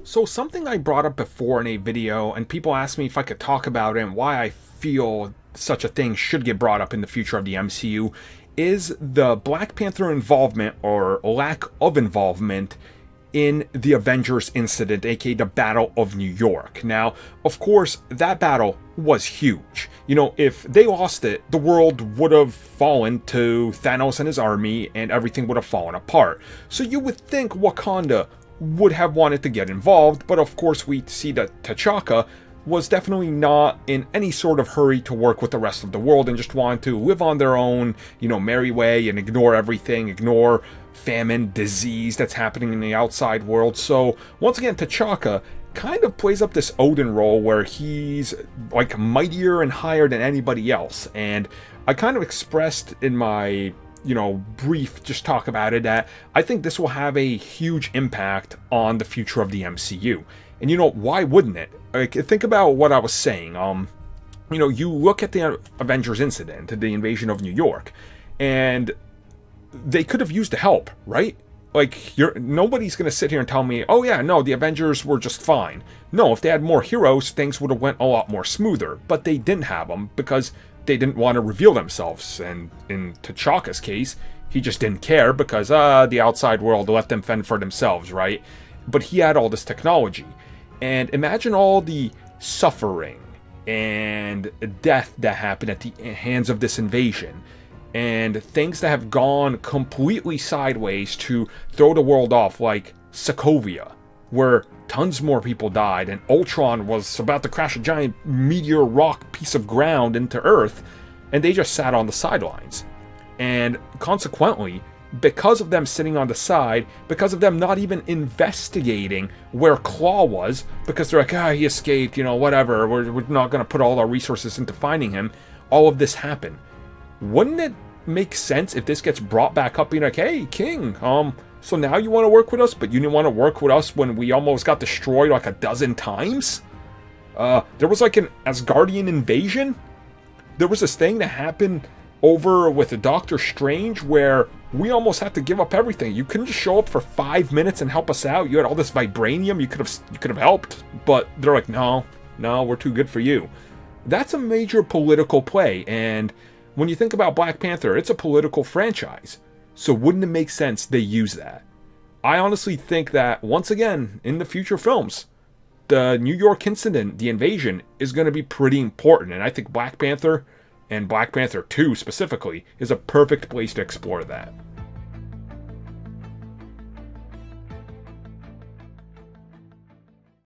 So something I brought up before in a video, and people asked me if I could talk about it and why I feel such a thing should get brought up in the future of the MCU, is the Black Panther involvement, or lack of involvement, in the Avengers incident, aka the Battle of New York. Now, of course, that battle was huge. You know, if they lost it, the world would have fallen to Thanos and his army, and everything would have fallen apart. So you would think Wakanda would have wanted to get involved, but of course we see that T'Chaka was definitely not in any sort of hurry to work with the rest of the world and just wanted to live on their own, you know, merry way and ignore everything, ignore famine, disease that's happening in the outside world. So once again, T'Chaka kind of plays up this Odin role where he's like mightier and higher than anybody else. And I kind of expressed in my brief just talk about it that I think this will have a huge impact on the future of the MCU. And why wouldn't it? Like, think about what I was saying. You look at the Avengers incident, the invasion of New York, and they could have used the help, right? Like, nobody's going to sit here and tell me, oh yeah, no, the Avengers were just fine. No, if they had more heroes, things would have went a lot more smoother. But they didn't have them because they didn't want to reveal themselves. And in T'Chaka's case, he just didn't care because the outside world let them fend for themselves, right? But he had all this technology. And imagine all the suffering and death that happened at the hands of this invasion. And things that have gone completely sideways to throw the world off, like Sokovia, where tons more people died, and Ultron was about to crash a giant meteor rock piece of ground into Earth, and they just sat on the sidelines. And consequently, because of them sitting on the side, because of them not even investigating where Claw was, because they're like, he escaped, whatever, we're not going to put all our resources into finding him, all of this happened. Wouldn't it make sense if this gets brought back up, being like, hey, King, so now you want to work with us, but you didn't want to work with us when we almost got destroyed like a dozen times? There was like an Asgardian invasion. There was this thing that happened over with Doctor Strange where we almost had to give up everything. You couldn't just show up for 5 minutes and help us out. You had all this vibranium. You could have helped, but they're like, no, we're too good for you. That's a major political play, and when you think about Black Panther, it's a political franchise. So wouldn't it make sense they use that? I honestly think that, once again, in the future films, the New York incident, the invasion, is going to be pretty important. And I think Black Panther, and Black Panther 2 specifically, is a perfect place to explore that.